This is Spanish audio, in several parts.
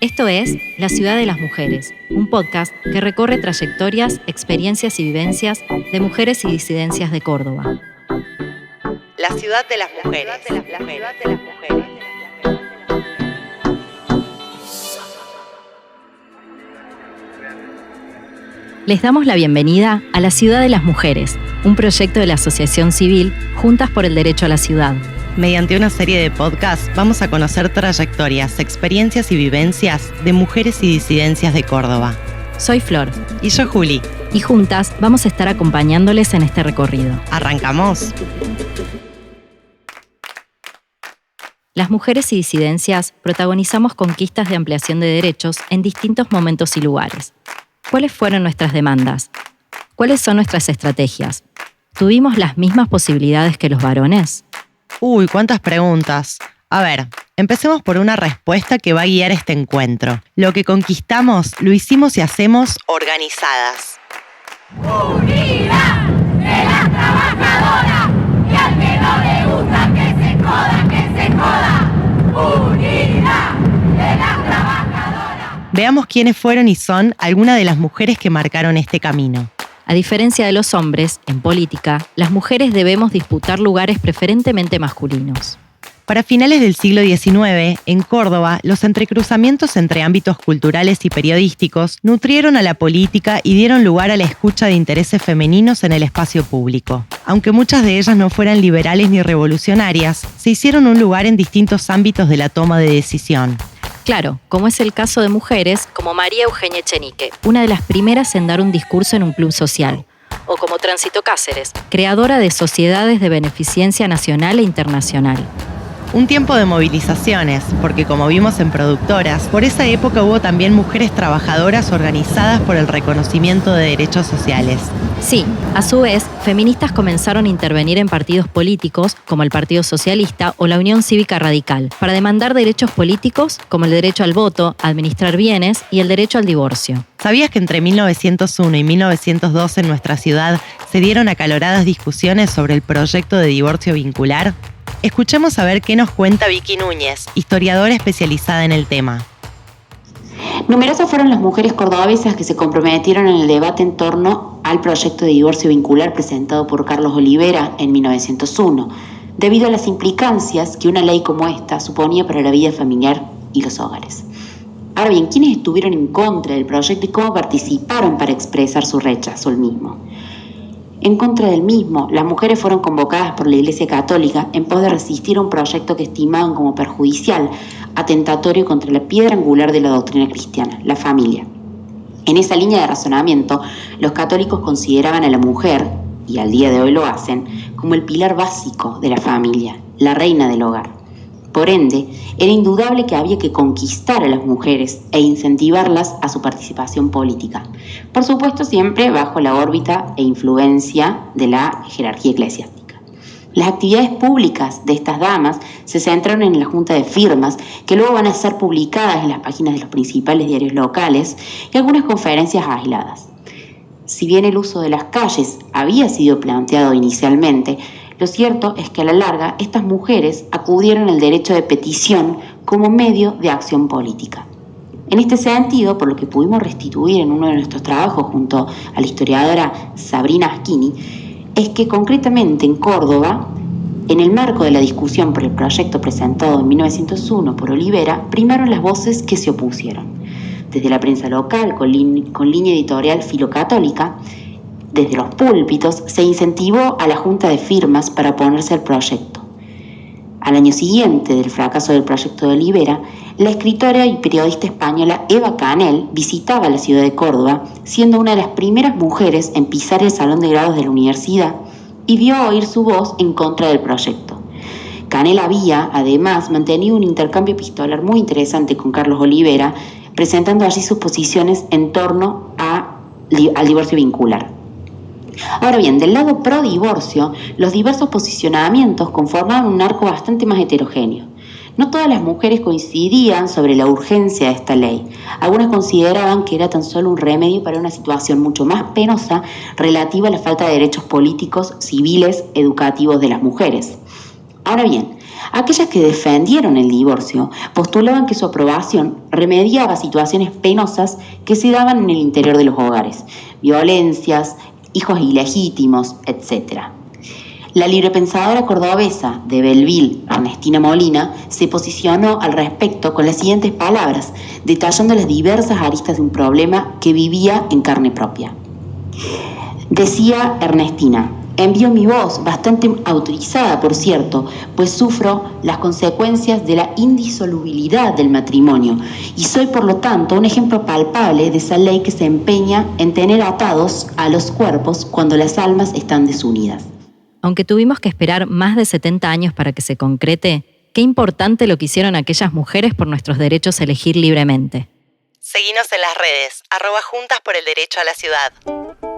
Esto es La Ciudad de las Mujeres, un podcast que recorre trayectorias, experiencias y vivencias de mujeres y disidencias de Córdoba. La Ciudad de las Mujeres. Les damos la bienvenida a La Ciudad de las Mujeres, un proyecto de la Asociación Civil Juntas por el Derecho a la Ciudad. Mediante una serie de podcasts vamos a conocer trayectorias, experiencias y vivencias de mujeres y disidencias de Córdoba. Soy Flor. Y yo, Juli. Y juntas vamos a estar acompañándoles en este recorrido. ¿Arrancamos? Las mujeres y disidencias protagonizamos conquistas de ampliación de derechos en distintos momentos y lugares. ¿Cuáles fueron nuestras demandas? ¿Cuáles son nuestras estrategias? ¿Tuvimos las mismas posibilidades que los varones? Uy, cuántas preguntas. A ver, empecemos por una respuesta que va a guiar este encuentro. Lo que conquistamos, lo hicimos y hacemos organizadas. ¡Unida de las trabajadoras! Y al que no le gusta que se joda, que se joda. ¡Unida de las trabajadoras! Veamos quiénes fueron y son algunas de las mujeres que marcaron este camino. A diferencia de los hombres, en política, las mujeres debemos disputar lugares preferentemente masculinos. Para finales del siglo XIX, en Córdoba, los entrecruzamientos entre ámbitos culturales y periodísticos nutrieron a la política y dieron lugar a la escucha de intereses femeninos en el espacio público. Aunque muchas de ellas no fueran liberales ni revolucionarias, se hicieron un lugar en distintos ámbitos de la toma de decisión. Claro, como es el caso de mujeres como María Eugenia Echenique, una de las primeras en dar un discurso en un club social, o como Tránsito Cáceres, creadora de sociedades de beneficencia nacional e internacional. Un tiempo de movilizaciones, porque como vimos en Productoras, por esa época hubo también mujeres trabajadoras organizadas por el reconocimiento de derechos sociales. Sí, a su vez, feministas comenzaron a intervenir en partidos políticos, como el Partido Socialista o la Unión Cívica Radical, para demandar derechos políticos como el derecho al voto, a administrar bienes y el derecho al divorcio. ¿Sabías que entre 1901 y 1902 en nuestra ciudad se dieron acaloradas discusiones sobre el proyecto de divorcio vincular? Escuchemos a ver qué nos cuenta Vicky Núñez, historiadora especializada en el tema. Numerosas fueron las mujeres cordobesas que se comprometieron en el debate en torno al proyecto de divorcio vincular presentado por Carlos Olivera en 1901, debido a las implicancias que una ley como esta suponía para la vida familiar y los hogares. Ahora bien, ¿quiénes estuvieron en contra del proyecto y cómo participaron para expresar su rechazo al mismo? En contra del mismo, las mujeres fueron convocadas por la Iglesia Católica en pos de resistir a un proyecto que estimaban como perjudicial, atentatorio contra la piedra angular de la doctrina cristiana, la familia. En esa línea de razonamiento, los católicos consideraban a la mujer, y al día de hoy lo hacen, como el pilar básico de la familia, la reina del hogar. Por ende, era indudable que había que conquistar a las mujeres e incentivarlas a su participación política. Por supuesto, siempre bajo la órbita e influencia de la jerarquía eclesiástica. Las actividades públicas de estas damas se centraron en la junta de firmas, que luego van a ser publicadas en las páginas de los principales diarios locales, y algunas conferencias aisladas. Si bien el uso de las calles había sido planteado inicialmente, lo cierto es que a la larga estas mujeres acudieron al derecho de petición como medio de acción política. En este sentido, por lo que pudimos restituir en uno de nuestros trabajos junto a la historiadora Sabrina Aschini, es que concretamente en Córdoba, en el marco de la discusión por el proyecto presentado en 1901 por Olivera, primaron las voces que se opusieron. Desde la prensa local, con línea editorial filocatólica, desde los púlpitos, se incentivó a la junta de firmas para oponerse al proyecto. Al año siguiente del fracaso del proyecto de Olivera, la escritora y periodista española Eva Canel visitaba la ciudad de Córdoba, siendo una de las primeras mujeres en pisar el salón de grados de la universidad, y dio oír su voz en contra del proyecto. Canel había, además, mantenido un intercambio epistolar muy interesante con Carlos Olivera, presentando allí sus posiciones en torno al divorcio vincular. Ahora bien, del lado pro divorcio, los diversos posicionamientos conformaban un arco bastante más heterogéneo. No todas las mujeres coincidían sobre la urgencia de esta ley. Algunas consideraban que era tan solo un remedio para una situación mucho más penosa relativa a la falta de derechos políticos, civiles, educativos de las mujeres. Ahora bien, aquellas que defendieron el divorcio postulaban que su aprobación remediaba situaciones penosas que se daban en el interior de los hogares, violencias, hijos ilegítimos, etc. La librepensadora cordobesa de Belleville, Ernestina Molina, se posicionó al respecto con las siguientes palabras, detallando las diversas aristas de un problema que vivía en carne propia. Decía Ernestina: envío mi voz, bastante autorizada por cierto, pues sufro las consecuencias de la indisolubilidad del matrimonio y soy por lo tanto un ejemplo palpable de esa ley que se empeña en tener atados a los cuerpos cuando las almas están desunidas. Aunque tuvimos que esperar más de 70 años para que se concrete, qué importante lo que hicieron aquellas mujeres por nuestros derechos a elegir libremente. Seguinos en las redes, @Juntas por el Derecho a la Ciudad.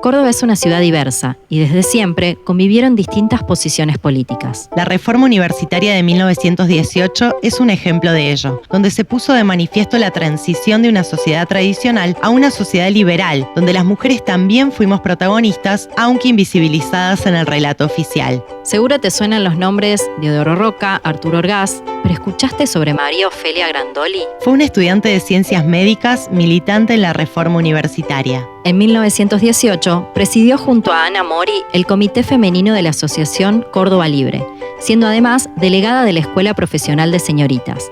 Córdoba es una ciudad diversa y desde siempre convivieron distintas posiciones políticas. La reforma universitaria de 1918 es un ejemplo de ello, donde se puso de manifiesto la transición de una sociedad tradicional a una sociedad liberal, donde las mujeres también fuimos protagonistas, aunque invisibilizadas en el relato oficial. Seguro te suenan los nombres de Deodoro Roca, Arturo Orgaz, pero ¿escuchaste sobre María Ofelia Grandoli? Fue una estudiante de ciencias médicas, militante en la reforma universitaria. En 1918, presidió junto a Ana Mori el Comité Femenino de la Asociación Córdoba Libre, siendo además delegada de la Escuela Profesional de Señoritas.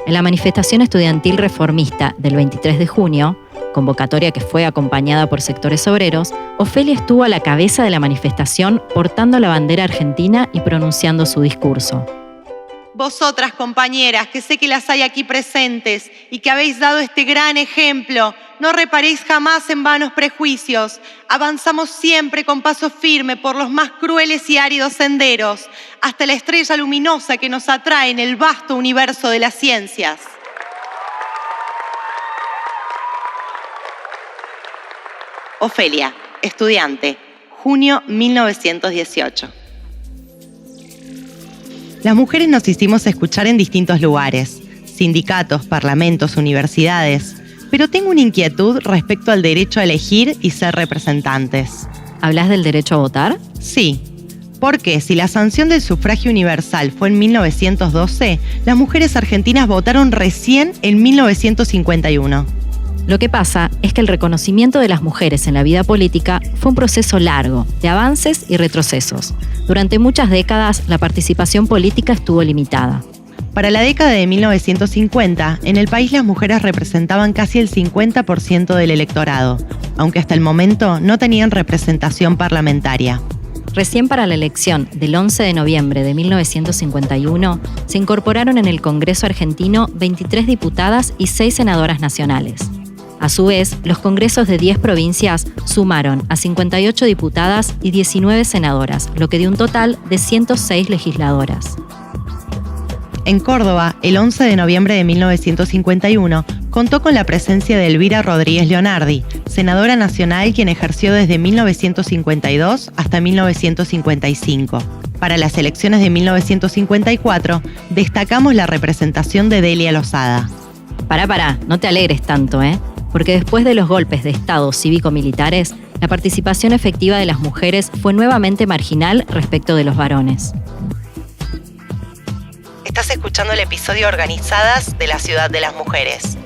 En la manifestación estudiantil reformista del 23 de junio, convocatoria que fue acompañada por sectores obreros, Ofelia estuvo a la cabeza de la manifestación portando la bandera argentina y pronunciando su discurso. Vosotras, compañeras, que sé que las hay aquí presentes y que habéis dado este gran ejemplo, no reparéis jamás en vanos prejuicios. Avanzamos siempre con paso firme por los más crueles y áridos senderos, hasta la estrella luminosa que nos atrae en el vasto universo de las ciencias. Ofelia, estudiante, junio 1918. Las mujeres nos hicimos escuchar en distintos lugares, sindicatos, parlamentos, universidades, pero tengo una inquietud respecto al derecho a elegir y ser representantes. ¿Hablas del derecho a votar? Sí, porque si la sanción del sufragio universal fue en 1912, las mujeres argentinas votaron recién en 1951. Lo que pasa es que el reconocimiento de las mujeres en la vida política fue un proceso largo, de avances y retrocesos. Durante muchas décadas, la participación política estuvo limitada. Para la década de 1950, en el país las mujeres representaban casi el 50% del electorado, aunque hasta el momento no tenían representación parlamentaria. Recién para la elección del 11 de noviembre de 1951, se incorporaron en el Congreso argentino 23 diputadas y 6 senadoras nacionales. A su vez, los congresos de 10 provincias sumaron a 58 diputadas y 19 senadoras, lo que dio un total de 106 legisladoras. En Córdoba, el 11 de noviembre de 1951, contó con la presencia de Elvira Rodríguez Leonardi, senadora nacional quien ejerció desde 1952 hasta 1955. Para las elecciones de 1954, destacamos la representación de Delia Lozada. Pará, no te alegres tanto, porque después de los golpes de Estado cívico-militares, la participación efectiva de las mujeres fue nuevamente marginal respecto de los varones. Estás escuchando el episodio Organizadas de la Ciudad de las Mujeres.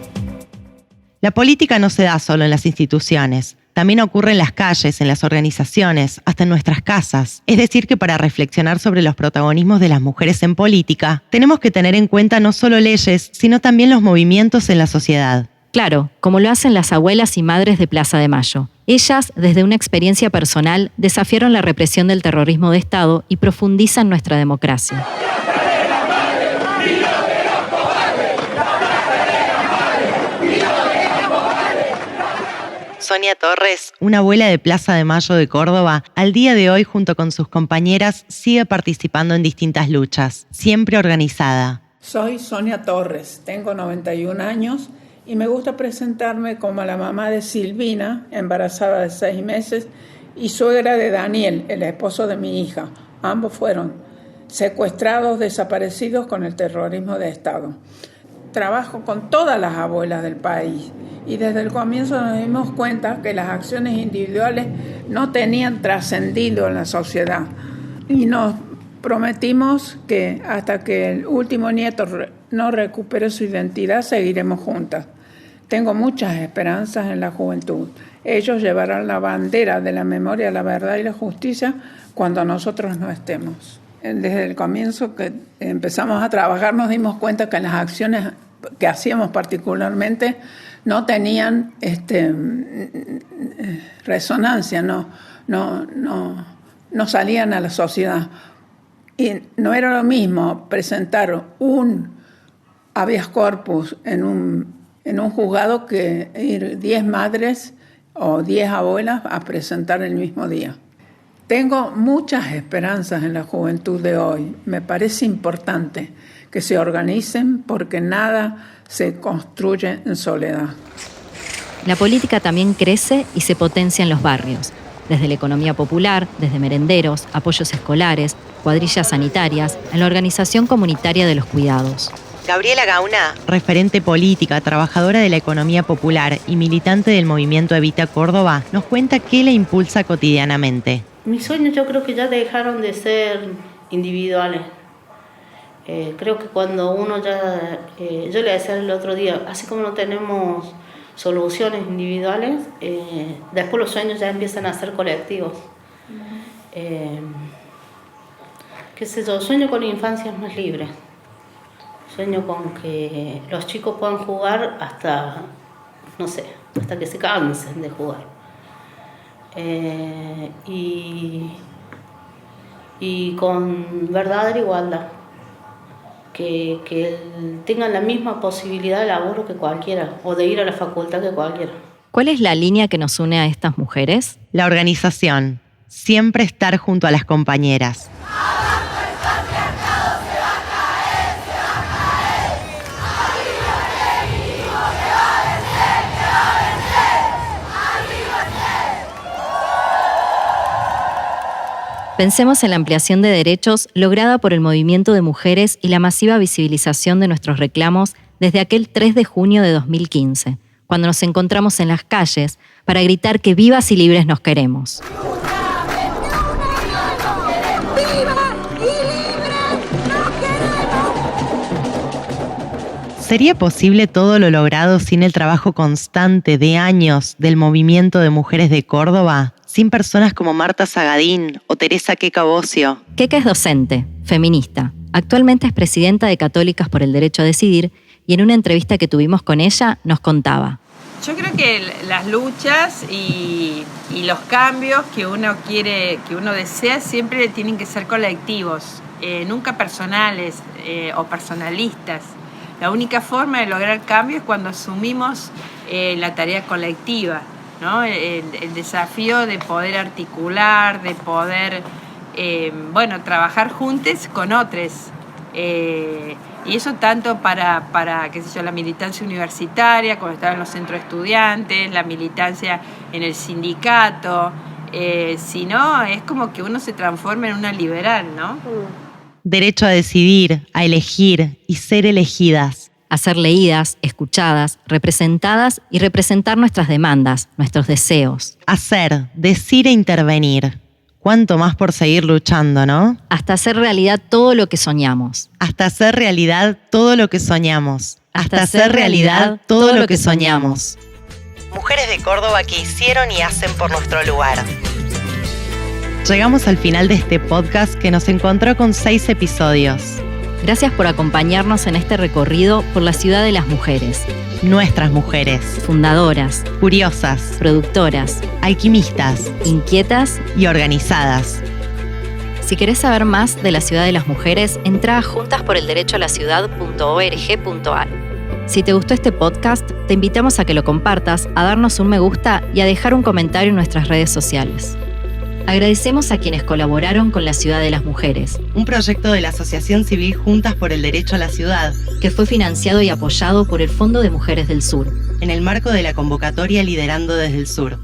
La política no se da solo en las instituciones, también ocurre en las calles, en las organizaciones, hasta en nuestras casas. Es decir, que para reflexionar sobre los protagonismos de las mujeres en política, tenemos que tener en cuenta no solo leyes, sino también los movimientos en la sociedad. Claro, como lo hacen las abuelas y madres de Plaza de Mayo. Ellas, desde una experiencia personal, desafiaron la represión del terrorismo de Estado y profundizan nuestra democracia. Sonia Torres, una abuela de Plaza de Mayo de Córdoba, al día de hoy junto con sus compañeras sigue participando en distintas luchas, siempre organizada. Soy Sonia Torres, tengo 91 años y me gusta presentarme como la mamá de Silvina, embarazada de 6 meses, y suegra de Daniel, el esposo de mi hija. Ambos fueron secuestrados, desaparecidos con el terrorismo de Estado. Trabajo con todas las abuelas del país y desde el comienzo nos dimos cuenta que las acciones individuales no tenían trascendido en la sociedad y nos prometimos que hasta que el último nieto no recupere su identidad, seguiremos juntas. Tengo muchas esperanzas en la juventud. Ellos llevarán la bandera de la memoria, la verdad y la justicia cuando nosotros no estemos. Desde el comienzo que empezamos a trabajar nos dimos cuenta que las acciones que hacíamos particularmente no tenían resonancia, no salían a la sociedad. Y no era lo mismo presentar un habeas corpus en un juzgado que ir 10 madres o 10 abuelas a presentar el mismo día. Tengo muchas esperanzas en la juventud de hoy. Me parece importante que se organicen porque nada se construye en soledad. La política también crece y se potencia en los barrios, desde la economía popular, desde merenderos, apoyos escolares, cuadrillas sanitarias, en la organización comunitaria de los cuidados. Gabriela Gauna, referente política, trabajadora de la economía popular y militante del movimiento Evita Córdoba, nos cuenta qué la impulsa cotidianamente. Mis sueños yo creo que ya dejaron de ser individuales. Creo que cuando uno ya, yo le decía el otro día, así como no tenemos soluciones individuales, después los sueños ya empiezan a ser colectivos. Qué sé yo, sueño con infancias más libres. Sueño con que los chicos puedan jugar hasta que se cansen de jugar. Y con verdadera igualdad. Que tengan la misma posibilidad de laburo que cualquiera, o de ir a la facultad que cualquiera. ¿Cuál es la línea que nos une a estas mujeres? La organización. Siempre estar junto a las compañeras. Pensemos en la ampliación de derechos lograda por el movimiento de mujeres y la masiva visibilización de nuestros reclamos desde aquel 3 de junio de 2015, cuando nos encontramos en las calles para gritar que vivas y libres nos queremos. ¿Sería posible todo lo logrado sin el trabajo constante de años del movimiento de mujeres de Córdoba? Sin personas como Marta Zagadín o Teresa Queca Bocio. Queca es docente, feminista. Actualmente es presidenta de Católicas por el Derecho a Decidir y en una entrevista que tuvimos con ella nos contaba. Yo creo que las luchas y los cambios que uno quiere, que uno desea, siempre tienen que ser colectivos, nunca personales o personalistas. La única forma de lograr cambios es cuando asumimos la tarea colectiva, ¿no? El desafío de poder articular, de poder trabajar juntos con otros. Y eso tanto para qué sé yo, la militancia universitaria, cuando estaba en los centros de estudiantes, la militancia en el sindicato. Si no, es como que uno se transforma en una liberal, ¿no? Derecho a decidir, a elegir y ser elegidas. A ser leídas, escuchadas, representadas y representar nuestras demandas, nuestros deseos. Hacer, decir e intervenir. Cuánto más por seguir luchando, ¿no? Hasta hacer realidad todo lo que soñamos. Hasta hacer realidad todo lo que soñamos. Hasta hacer realidad todo lo que soñamos. Mujeres de Córdoba que hicieron y hacen por nuestro lugar. Llegamos al final de este podcast que nos encontró con 6 episodios. Gracias por acompañarnos en este recorrido por la ciudad de las mujeres. Nuestras mujeres. Fundadoras. Curiosas. Productoras. Alquimistas. Inquietas. Y organizadas. Si querés saber más de la ciudad de las mujeres, entra a juntasporelderecholaciudad.org.ar. Si te gustó este podcast, te invitamos a que lo compartas, a darnos un me gusta y a dejar un comentario en nuestras redes sociales. Agradecemos a quienes colaboraron con la Ciudad de las Mujeres, un proyecto de la Asociación Civil Juntas por el Derecho a la Ciudad, que fue financiado y apoyado por el Fondo de Mujeres del Sur, en el marco de la convocatoria Liderando desde el Sur.